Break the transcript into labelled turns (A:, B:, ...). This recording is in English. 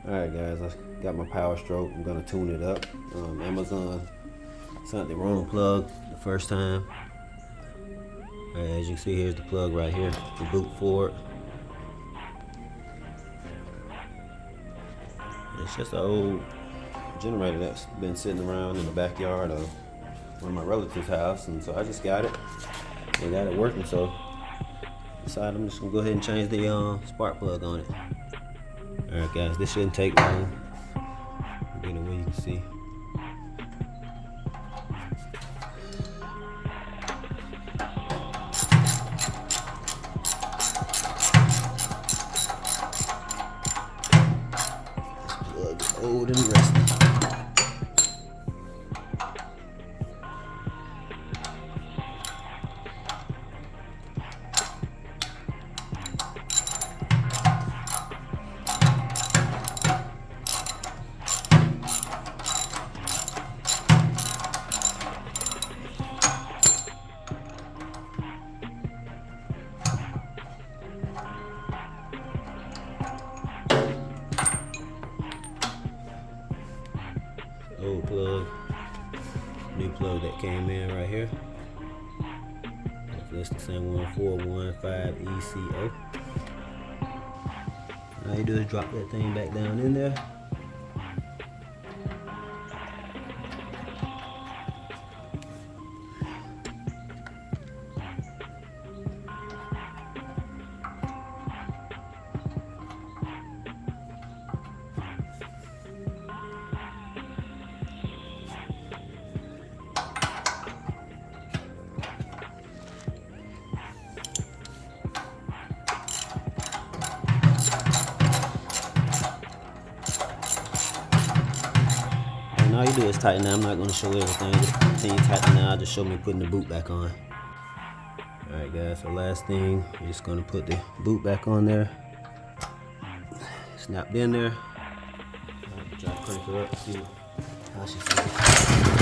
A: Alright guys, I got my Power Stroke. I'm gonna tune it up. Amazon sent the wrong plug the first time. As you can see, here's the plug right here, the boot for it. It's just an old generator that's been sitting around in the backyard of one of my relatives' house, and so I just got it. They got it working, so decided I'm just gonna go ahead and change the spark plug on it. Alright guys, this shouldn't take long. Get away, you can see. This plug is old and rusty. Old plug, new plug that came in right here. That's the same one, 415 ECO. All you do is drop that thing back down in there. And all you do is tighten that. I'm not going to show everything. Just you tighten now, just show me putting the boot back on. Alright guys, so last thing, we're just going to put the boot back on there. Snapped in there. Try to crank her up, see how she feels.